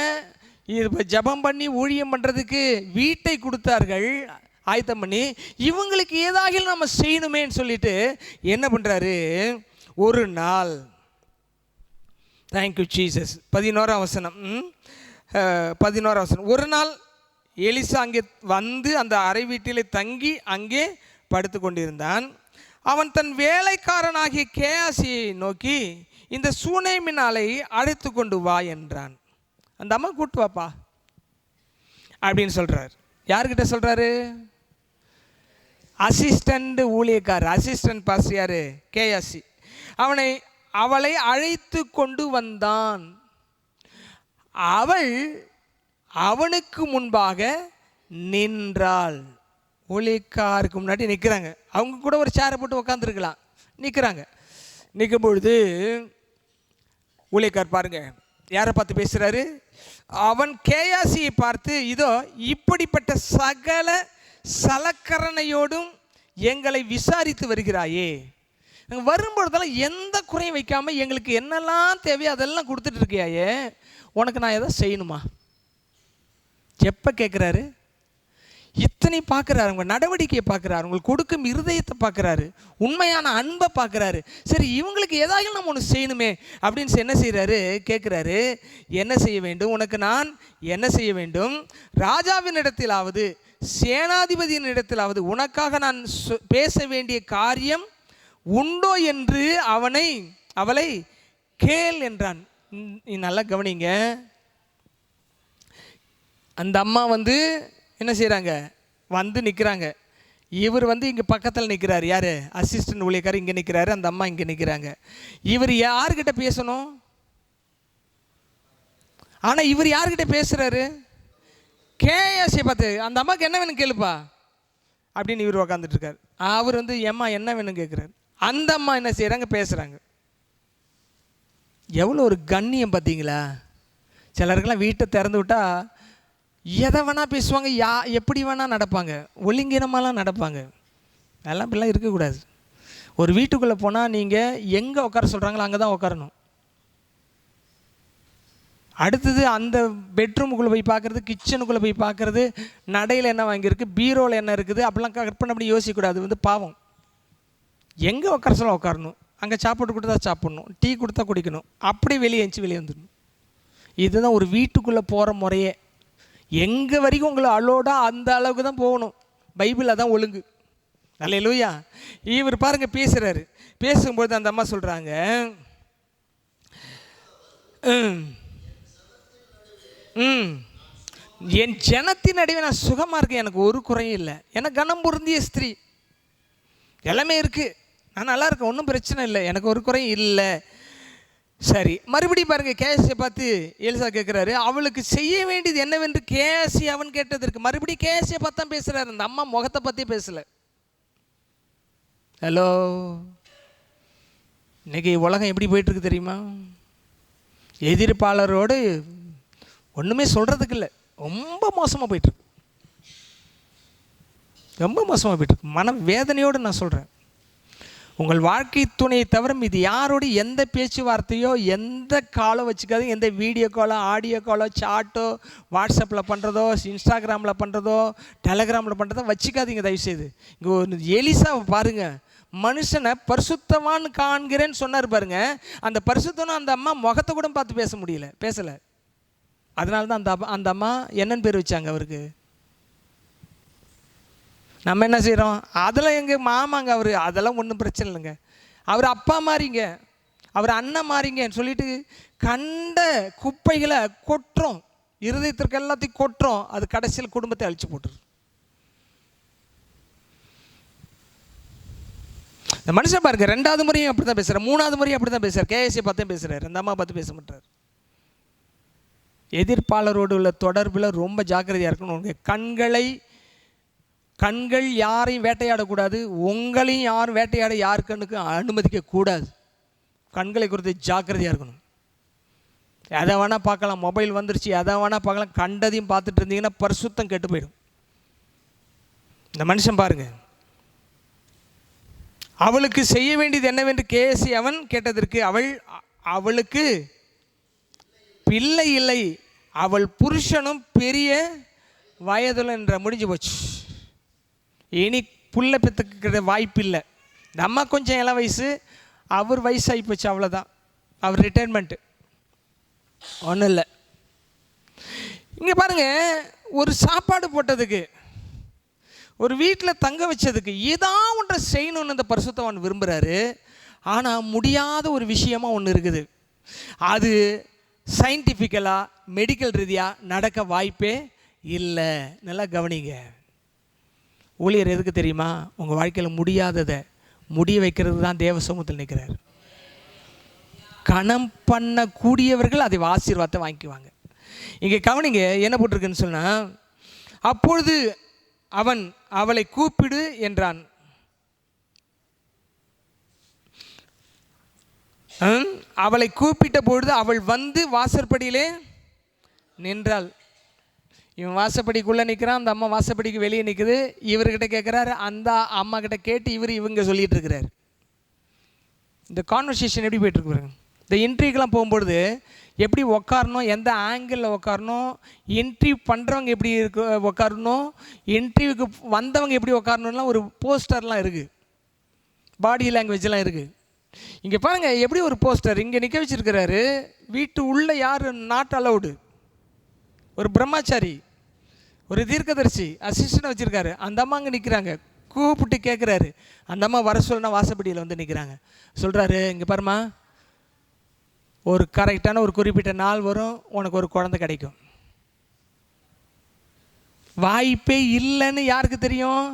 இப்போ ஜபம் பண்ணி ஊழியம் பண்ணுறதுக்கு வீட்டை கொடுத்தார்கள் ஆயத்தம் பண்ணி. இவங்களுக்கு ஏதாவது நம்ம செய்யணுமேன்னு சொல்லிட்டு என்ன பண்ணுறாரு? ஒரு நாள், தேங்க்யூ ஜீசஸ், 11ஆம் வசனம், 11ஆம் வசனம். ஒரு நாள் எலிசா அங்கே வந்து அந்த அறை வீட்டிலே தங்கி அங்கே படுத்து கொண்டிருந்தான். அவன் தன் வேலைக்காரனாகிய கேயாசியை நோக்கி, இந்த சூனேமின் ஆளை அழைத்து கொண்டு வா என்றான். அந்த அம்மா கூட்டு வாப்பா அப்படின்னு சொல்கிறார். யார்கிட்ட சொல்கிறாரு? அசிஸ்டண்ட் ஊழியக்காரர், அசிஸ்டன்ட் பாஸ் யார்? கேயாசி. அவளை அழைத்து கொண்டு வந்தான். அவள் அவனுக்கு முன்பாக நின்றாள். ஊழியக்காருக்கு முன்னாடி நிற்கிறாங்க. அவங்க கூட ஒரு சேரை போட்டு உக்காந்துருக்கலாம், நிற்கிறாங்க. நிற்கும் பொழுது ஊழியக்கார் பாருங்க யாரை பார்த்து பேசுகிறாரு? அவன் கேயாசியை பார்த்து, இதோ இப்படிப்பட்ட சகல சலக்கரணையோடும் எங்களை விசாரித்து வருகிறாயே, நாங்கள் வரும்பொழுதெல்லாம் எந்த குறையும் வைக்காமல் எங்களுக்கு என்னெல்லாம் தேவையோ அதெல்லாம் கொடுத்துட்டு இருக்கியாயே, உனக்கு நான் எதை செய்யணுமா? எப்போ கேட்குறாரு? இத்தனை பார்க்குறாரு. உங்கள் நடவடிக்கையை பார்க்குறாரு, உங்களுக்கு கொடுக்கும் இருதயத்தை பார்க்குறாரு, உண்மையான அன்பை பார்க்குறாரு. சரி, இவங்களுக்கு ஏதாவது நம்ம ஒன்று செய்யணுமே அப்படின்னு என்ன செய்கிறாரு? கேட்குறாரு, என்ன செய்ய வேண்டும்? உனக்கு நான் என்ன செய்ய வேண்டும்? ராஜாவின் இடத்திலாவது சேனாதிபதியின் இடத்திலாவது உனக்காக நான் பேச வேண்டிய காரியம் உண்டோ என்று அவளை கேள் என்றான். நல்லா கவனிங்க. அந்த அம்மா வந்து என்ன செய்கிறாங்க? வந்து நிற்கிறாங்க. இவர் வந்து இங்கே பக்கத்தில் நிற்கிறார். யார்? அசிஸ்டன்ட் ஊழியக்காரர் இங்கே நிற்கிறாரு, அந்த அம்மா இங்கே நிற்கிறாங்க. இவர் யார்கிட்ட பேசணும்? ஆனால் இவர் யார்கிட்ட பேசுகிறாரு? கேஎஸ்ஐ பார்த்து, அந்த அம்மாவுக்கு என்ன வேணும் கேளுப்பா அப்படின்னு இவர் உக்காந்துட்டு இருக்கார். அவர் வந்து எம்மா என்ன வேணும் கேட்குறாரு. அந்த அம்மா என்ன செய்கிறாங்க? பேசுகிறாங்க. எவ்வளோ ஒரு கண்ணியம் பார்த்தீங்களா? சிலருக்கெல்லாம் வீட்டை திறந்து விட்டால் எதை வேணால் பேசுவாங்க, எப்படி வேணால் நடப்பாங்க, ஒழுங்கினமாலாம் நடப்பாங்க. அதெல்லாம் இப்படிலாம் இருக்கக்கூடாது. ஒரு வீட்டுக்குள்ளே போனால் நீங்கள் எங்கே உட்கார சொல்கிறாங்களோ அங்கே தான் உட்காரணும். அடுத்தது அந்த பெட்ரூமுக்குள்ளே போய் பார்க்குறது, கிச்சனுக்குள்ளே போய் பார்க்குறது, நடையில் என்ன வாங்கியிருக்கு, பீரோவில் என்ன இருக்குது, அப்படிலாம் கற்பனை பண்ணி யோசிக்கக்கூடாது. அது வந்து பாவம். எங்கே உட்கார சொல்ல உட்காரணும், அங்கே சாப்பாடு கொடுத்தா சாப்பிட்ணும், டீ கொடுத்தா குடிக்கணும், அப்படியே வெளியே வந்துடணும். இதுதான் ஒரு வீட்டுக்குள்ளே போகிற முறையே. எங்கே வரைக்கும் உங்களை அலோடா அந்த அளவுக்கு தான் போகணும். பைபிள் அதான் ஒழுங்கு. அல்லேலூயா. இவர் பாருங்க பேசுகிறாரு. பேசும்போது அந்த அம்மா சொல்கிறாங்க, என் ஜனத்தின் நடுவே நான் சுகமாக இருக்கேன், எனக்கு ஒரு குறையும் இல்லை, எனக்கு கனம் பொருந்திய ஸ்திரீ, எல்லாமே இருக்குது, நான் நல்லா இருக்கேன், ஒன்றும் பிரச்சனை இல்லை, எனக்கு ஒரு குறையும் இல்லை. சரி, மறுபடியும் பாருங்க, கேஎஸ்ஐ பார்த்து எலிசா கேட்குறாரு, அவளுக்கு செய்ய வேண்டியது என்னவென்று கேஎஸ்ஐ அவன் கேட்டதற்கு மறுபடியும் கேஎஸ்ஐ பார்த்து தான் பேசுகிறாரு. அந்த அம்மா முகத்தை பற்றி பேசலை. ஹலோ, இன்றைக்கி உலகம் எப்படி போயிட்டுருக்கு தெரியுமா? எதிர்ப்பாளரோடு ஒன்றுமே சொல்கிறதுக்கு இல்லை, ரொம்ப மோசமாக போயிட்டுருக்கு, ரொம்ப மோசமாக போயிட்டுருக்கு. மன வேதனையோடு நான் சொல்கிறேன், உங்கள் வாழ்க்கை துணையை தவிர இது யாரோடு எந்த பேச்சுவார்த்தையோ எந்த காலோ வச்சுக்காது. எந்த வீடியோ காலோ ஆடியோ காலோ சாட்டோ வாட்ஸ்அப்பில் பண்ணுறதோ இன்ஸ்டாகிராமில் பண்ணுறதோ டெலகிராமில் பண்ணுறதோ வச்சுக்காதீங்க தயவுசெய்து. இங்கே ஒரு எலிசாவை பாருங்கள், மனுஷனை பரிசுத்தவான்னு காண்கிறேன்னு சொன்னார் பாருங்க. அந்த பரிசுத்தவனும் அந்த அம்மா முகத்தை கூட பார்த்து பேசலை. அதனால தான் அந்த அம்மா என்னன்னு பேர் வச்சாங்க அவருக்கு. நம்ம என்ன செய்கிறோம்? அதெல்லாம் எங்கள் மாமாங்க அவர், அதெல்லாம் ஒன்றும் பிரச்சனை இல்லைங்க, அவர் அப்பா மாதிரிங்க, அவர் அண்ணன் மாதிரிங்கன்னு சொல்லிட்டு கண்ட குப்பைகளை கொட்டுறோம், இருதயத்திற்கு எல்லாத்தையும் கொட்டுறோம். அது கடைசியில் குடும்பத்தை அழிச்சு போட்டுரு. இந்த மனுஷன் பாருங்க, 2வது முறையும் அப்படி தான் பேசுகிறார், 3வது முறையும் அப்படி தான் பேசுகிறார். கேஎஸ்சி பார்த்து பேசுகிறார், அந்த அம்மா பார்த்து பேச மாட்டார். எதிர்ப்பாளரோடு உள்ள தொடர்பில் ரொம்ப ஜாக்கிரதையாக இருக்கணும். உங்கள் கண்கள் யாரையும் வேட்டையாடக்கூடாது, உங்களையும் யாரும் வேட்டையாட யாருக்கண்ணுக்கு அனுமதிக்கக்கூடாது. கண்களை குறித்து ஜாக்கிரதையாக இருக்கணும். எதை வேணால் பார்க்கலாம், மொபைல் வந்துருச்சு, எதை வேணால் பார்க்கலாம், கண்டதையும் பார்த்துட்டு இருந்தீங்கன்னா பரிசுத்தம் கெட்டு போயிடும். இந்த மனுஷன் பாருங்கள், அவளுக்கு செய்ய வேண்டியது என்னவென்று கேசி அவன் கேட்டதற்கு அவளுக்கு பிள்ளை இல்லை, அவள் புருஷனும் பெரிய வயதுல என்ற முடிஞ்சு போச்சு. இனி புள்ள பெற்றுக்கிற வாய்ப்பு இல்லை. நம்ம கொஞ்சம் இளம் வயசு, அவர் வயசாகி போச்சு, அவ்வளோதான். அவர் ரிட்டைர்மெண்ட்டு, ஒன்றும் இல்லை. இங்கே பாருங்கள், ஒரு சாப்பாடு போட்டதுக்கு, ஒரு வீட்டில் தங்க வச்சதுக்கு ஏதாவது ஒன்றை செய்யணும்னு அந்த பரிசுத்தவான் விரும்புகிறாரு. ஆனால் முடியாத ஒரு விஷயமாக ஒன்று இருக்குது. அது சயின்டிஃபிக்கலாக மெடிக்கல் ரீதியாக நடக்க வாய்ப்பே இல்லை. நல்லா கவனிங்க. ஊழியர் எதுக்கு தெரியுமா? உங்கள் வாழ்க்கையில் முடியாததை முடிய வைக்கிறது தான் தேவ சமூகத்தில் நிற்கிறார். கணம் பண்ணக்கூடியவர்கள் அதை ஆசீர்வாதத்தை வாங்கிக்குவாங்க. இங்கே கவனிங்க, என்ன போட்டிருக்குன்னு சொன்னால், அப்பொழுது அவன் அவளை கூப்பிடு என்றான். அவளை கூப்பிட்ட பொழுது அவள் வந்து வாசற்படியிலே நின்றாள். இவன் வாசப்படிக்குள்ளே நிற்கிறான், அந்த அம்மா வாசப்படிக்கு வெளியே நிற்குது. இவர்கிட்ட கேட்குறாரு, அந்த அம்மா கிட்ட கேட்டு இவங்க சொல்லிகிட்டு இருக்கிறார். இந்த கான்வர்சேஷன் எப்படி போய்ட்டுருக்கு? இந்த இன்டர்வியூக்கெலாம் போகும்பொழுது எப்படி உக்காரணும், எந்த ஆங்கிளில் உக்காரணும், இன்டர்வியூ பண்ணுறவங்க எப்படி உக்காரணும், இன்டர்வியூக்கு வந்தவங்க எப்படி உக்காரணும்லாம் ஒரு போஸ்டர்லாம் இருக்குது, பாடி லாங்குவேஜ்லாம் இருக்குது. இங்கே பாருங்கள், எப்படி ஒரு போஸ்டர் இங்கே நிற்க வச்சுருக்கிறாரு. வீட்டு உள்ளே யார் நாட் அலவுடு, ஒரு பிரம்மச்சாரி, ஒரு தீர்க்கதரிசி அசிஸ்டன்ட் வச்சுருக்காரு. அந்த அம்மா அங்கே நிற்கிறாங்க, கூப்பிட்டு கேட்குறாரு. அந்த அம்மா வர சொல்லனா வாசப்படியில் வந்து நிற்கிறாங்க. சொல்கிறாரு, இங்கே பாருமா, ஒரு கரெக்டான ஒரு குறிப்பிட்ட நாள் வரும், உனக்கு ஒரு குழந்தை கிடைக்கும். வாய்ப்பே இல்லைன்னு யாருக்கு தெரியும்?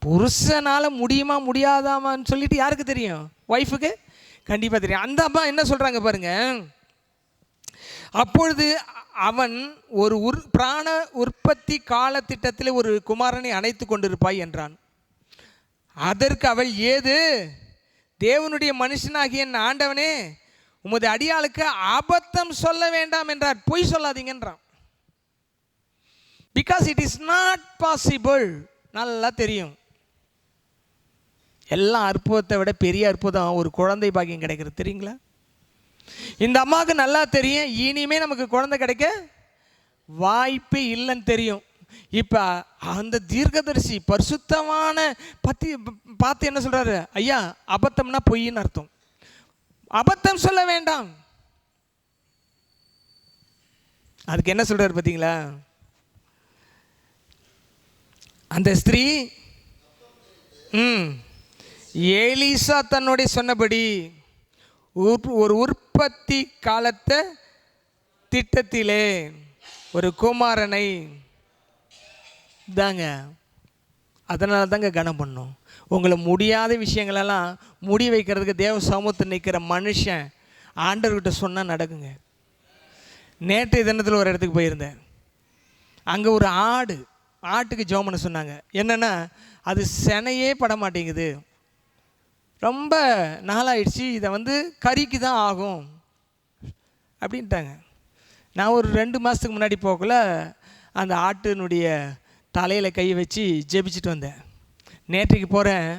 புருஷனால் முடியுமா முடியாதாமான்னு சொல்லிட்டு யாருக்கு தெரியும்? ஒய்ஃபுக்கு கண்டிப்பாக தெரியும். அந்த அம்மா என்ன சொல்கிறாங்க பாருங்க, அப்பொழுது அவன் ஒரு பிராண உற்பத்தி காலத்திட்டத்தில் ஒரு குமாரனை அணைத்து கொண்டிருப்பாய் என்றான். அதற்கு அவள், ஏது தேவனுடைய மனுஷனாகிய என் ஆண்டவனே, உமது அடியாளுக்கு அபத்தம் சொல்ல வேண்டாம் என்றார். பொய் சொல்லாதீங்கன்றான். Because it is not possible. நல்லா தெரியும், எல்லாம் அற்புதத்தை விட பெரிய அற்புதம் ஒரு குழந்தை பாக்கியம் கிடைக்கிறது, தெரியுங்களா? இந்த அம்மாவுக்கு நல்லா தெரியும், இனிமே நமக்கு குழந்தை கிடைக்க வாய்ப்பே இல்லைன்னு தெரியும். இப்போ அந்த தீர்க்கதரிசி பரிசுத்தமான பார்த்து என்ன சொல்கிறாரு? ஐயா, அபத்தம்னா பொய்ன்னு அர்த்தம், அபத்தம் சொல்ல வேண்டாம். அதுக்கு என்ன சொல்கிறார் பார்த்தீங்களா? அந்த ஸ்திரீ எலிசா தன்னுடைய சொன்னபடி ஒரு உற்பத்தி காலத்தை திட்டத்திலே ஒரு குமாரனை தாங்க, அதனால தாங்க கனம் பண்ணும். உங்களை முடியாத விஷயங்களெல்லாம் முடி வைக்கிறதுக்கு தேவ சமூகத்தில் நிற்கிற மனுஷன் ஆண்டவர்கிட்ட சொன்னால் நடக்குங்க. நேற்று தினத்தில் ஒரு இடத்துக்கு போயிருந்தேன். அங்கே ஒரு ஆட்டுக்கு ஜெபம் பண்ண சொன்னாங்க. என்னென்னா, அது செனையே பட மாட்டேங்குது, ரொம்ப நாளாயிடுச்சு, இதை கறிக்கு தான் ஆகும் அப்படின்ட்டாங்க. நான் ஒரு 2 மாதத்துக்கு முன்னாடி போகல அந்த ஆட்டினுடைய தலையில் கை வச்சு ஜெபிச்சுட்டு வந்தேன். நேற்றைக்கு போகிறேன்,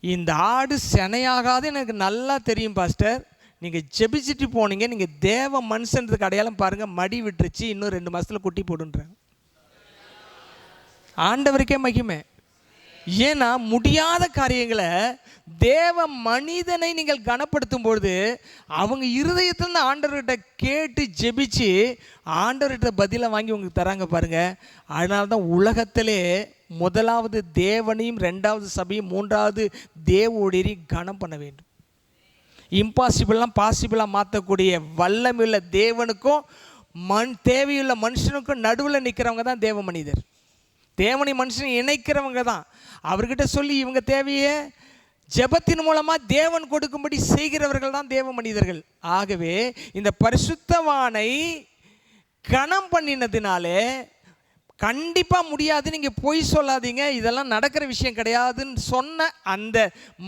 இந்த ஆடு செனையாகாது எனக்கு நல்லா தெரியும் பாஸ்டர், நீங்கள் ஜெபிச்சுட்டு போனீங்க, நீங்கள் தேவ மனுஷன்றதுக்கு அடையாளம் பாருங்கள், மடி விட்டுருச்சு, இன்னும் 2 மாதத்தில் குட்டி போடுன்றேன். ஆண்டவருக்கே மகிமை. ஏன்னா முடியாத காரியங்களை தேவ மனிதனை நீங்கள் கனப்படுத்தும் பொழுது அவங்க இருதயத்திலிருந்து ஆண்டவர்கிட்ட கேட்டு ஜெபிச்சு ஆண்டவர்கிட்ட பதிலை வாங்கி உங்களுக்கு தராங்க பாருங்க. அதனால தான் உலகத்திலே முதலாவது தேவனையும், 2வது சபையும், 3வது தேவ ஊழியரை கனம் பண்ண வேண்டும். இம்பாசிபிள்லாம் பாசிபிளாக மாற்றக்கூடிய வல்லமையுள்ள தேவனுக்கும் தேவையுள்ள மனுஷனுக்கும் நடுவில் நிற்கிறவங்க தான் தேவ மனிதர். தேவனை மனுஷனை இணைக்கிறவங்க தான். அவர்கிட்ட சொல்லி இவங்க தேவையை ஜெபத்தின் மூலமாக தேவன் கொடுக்கும்படி செய்கிறவர்கள் தான் தேவ மனிதர்கள். ஆகவே இந்த பரிசுத்தவானை கனம் பண்ணினதுனாலே கண்டிப்பாக முடியாது, நீங்கள் பொய் சொல்லாதீங்க, இதெல்லாம் நடக்கிற விஷயம் கிடையாதுன்னு சொன்ன அந்த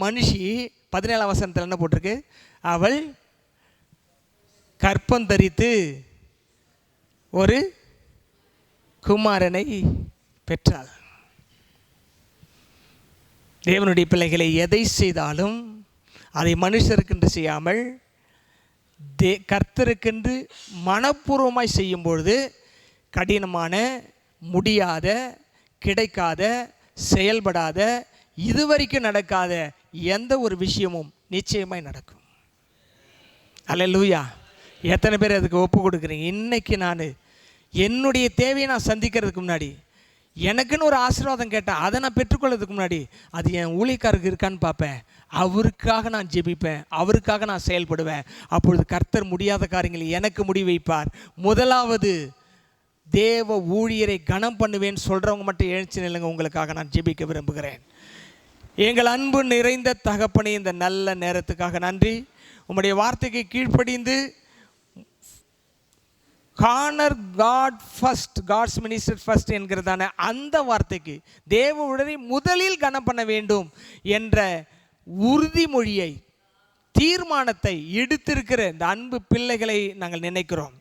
மனுஷி 17ஆம் வசனத்தில் என்ன போட்டிருக்கு? அவள் கற்பம் தரித்து ஒரு குமாரனை பெற்றாள். தேவனுடைய பிள்ளைகளை எதை செய்தாலும் அதை மனுஷருக்கென்று செய்யாமல் கர்த்தருக்கென்று மனப்பூர்வமாய் செய்யும் பொழுது கடினமான, முடியாத, கிடைக்காத, செயல்படாத, இதுவரைக்கும் நடக்காத எந்த ஒரு விஷயமும் நிச்சயமாய் நடக்கும். அல்லேலூயா. எத்தனை பேர் அதுக்கு ஒப்பு கொடுக்குறீங்க? இன்னைக்கு நான் என்னுடைய தேவையை நான் சந்திக்கிறதுக்கு முன்னாடி, எனக்குன்னு ஒரு ஆசீர்வாதம் கேட்டேன், அதை நான் பெற்றுக்கொள்றதுக்கு முன்னாடி அது என் ஊழியக்காரருக்கு இருக்கான்னு பார்ப்பேன், அவருக்காக நான் ஜெபிப்பேன், அவருக்காக நான் செயல்படுவேன். அப்பொழுது கர்த்தர் முடியாத காரியங்களை எனக்கு முடி வைப்பார். முதலாவது தேவ ஊழியரை கனம் பண்ணுவேன்னு சொல்கிறவங்க மட்டும் எழுச்சி நில்லுங்க, உங்களுக்காக நான் ஜெபிக்க விரும்புகிறேன். எங்கள் அன்பு நிறைந்த தகப்பனே, இந்த நல்ல நேரத்துக்காக நன்றி. உம்முடைய வார்த்தைக்கு கீழ்ப்படிந்து honour God first, God's minister first என்கிறதான அந்த வார்த்தைக்கு தேவ ஊழியரை முதலில் கனம் பண்ண வேண்டும் என்ற உறுதிமொழியை, தீர்மானத்தை எடுத்திருக்கிற இந்த அன்பு பிள்ளைகளை நாங்கள் நினைக்கிறோம்.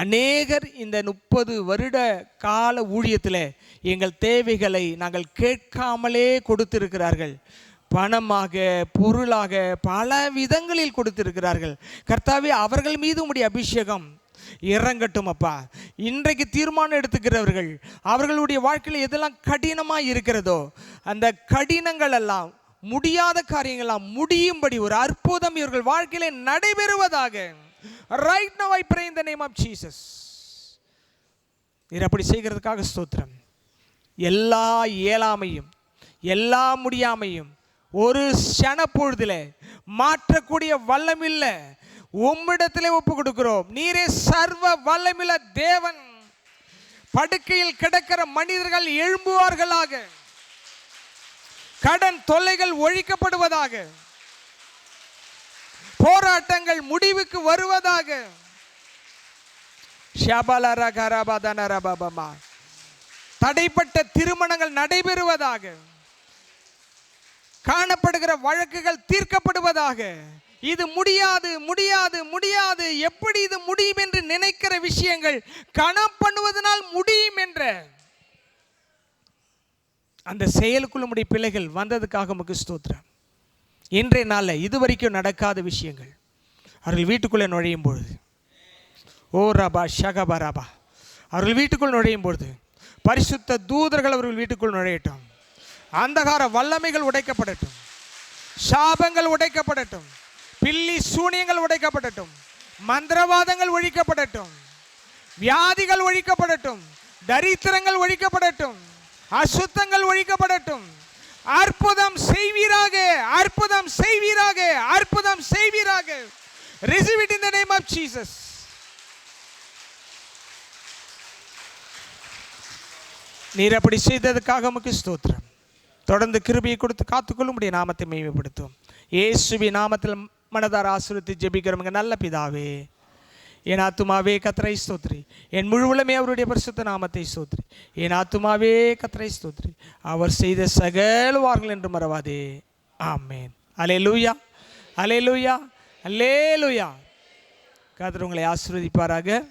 அநேகர் இந்த 30 வருட கால ஊழியத்தில் எங்கள் தேவைகளை நாங்கள் கேட்காமலே கொடுத்திருக்கிறார்கள். பணமாக, பொருளாக, பல விதங்களில் கொடுத்திருக்கிறார்கள். கர்த்தாவே, அவர்கள் மீது உம்முடைய அபிஷேகம் இறங்கட்டும் அப்பா. இன்றைக்கு தீர்மானம் எடுத்துக்கிறவர்கள், அவர்களுடைய வாழ்க்கையில் எதெல்லாம் கடினமாக இருக்கிறதோ அந்த கடினங்கள் எல்லாம், முடியாத காரியங்கள்லாம் முடியும்படி ஒரு அற்புதம் இவர்கள் வாழ்க்கையிலே நடைபெறுவதாக. Right now I pray in the name of Jesus. நீர் அப்படி செய்கிறதுக்காக ஸ்தோத்திரம். எல்லா இயலாமையும், எல்லா முடியாமையும் ஒரு க்ஷண பொழுதில் மாற்றக்கூடிய வல்லமில்ல உம்மிடத்திலே ஒப்பு கொடுக்கிறோம். நீரே சர்வ வல்லமில்ல தேவன். படுக்கையில் கிடக்கிற மனிதர்கள் எழும்புவார்களாக, கடன் தொல்லைகள் ஒழிக்கப்படுவதாக, போராட்டங்கள் முடிவுக்கு வருவதாக. தடைப்பட்ட திருமணங்கள் நடைபெறுவதாக, காணப்படுகிற வழக்குகள் தீர்க்கப்படுவதாக. இது முடியாது முடியாது முடியாது, எப்படி இது முடியும் என்று நினைக்கிற விஷயங்கள் கனம் பண்ணுவதனால் முடியும் என்ற அந்த செயலுக்குள்ள நம்முடைய பிள்ளைகள் வந்ததுக்காக உமக்கு ஸ்தோத்திரம். இன்றைய நாளில் இதுவரைக்கும் நடக்காத விஷயங்கள் அவர்கள் வீட்டுக்குள்ளே நுழையும் பொழுது, ஓ ரபா ஷகபா ரபா, அவர்கள் வீட்டுக்குள் நுழையும் பொழுது பரிசுத்த தூதர்கள் அவர்கள் வீட்டுக்குள் நுழையட்டும். அந்தகார வல்லமைகள் உடைக்கப்படட்டும், சாபங்கள் உடைக்கப்படட்டும், பில்லி சூனியங்கள் உடைக்கப்படட்டும், மந்திரவாதங்கள் ஒழிக்கப்படட்டும், வியாதிகள் ஒழிக்கப்படட்டும், தரித்திரங்கள் ஒழிக்கப்படட்டும், அசுத்தங்கள் ஒழிக்கப்படட்டும். அற்புதம் செய்வீராக, அற்புதம் செய்வீராக, அற்புதம் செய்வீராக. Receive it in the name of Jesus. நீர் அப்படி செய்ததுக்காக உமக்கு ஸ்தோத்திரம். தொடர்ந்து கிருபையை கொடுத்து காத்துக்கொள்ளும் உம்முடைய நாமத்தை மகிமைப்படுத்தும். இயேசுவின் நாமத்தில் மனதார ஆசீர்வதித்து ஜெபிக்கிறவங்க நல்ல பிதாவே. என் ஆத்துமாவே கர்த்தரை ஸ்தோத்திரி, என் முழு உள்ளமே அவருடைய பரிசுத்த நாமத்தை ஸ்தோத்திரி. என் ஆத்துமாவே கர்த்தரை ஸ்தோத்திரி, அவர் செய்த சகல வார்கள் என்று மறவாதே. ஆமேன். அல்லேலூயா, அல்லேலூயா, அல்லேலூயா. கர்த்தர் உங்களை ஆசீர்வதிப்பாராக.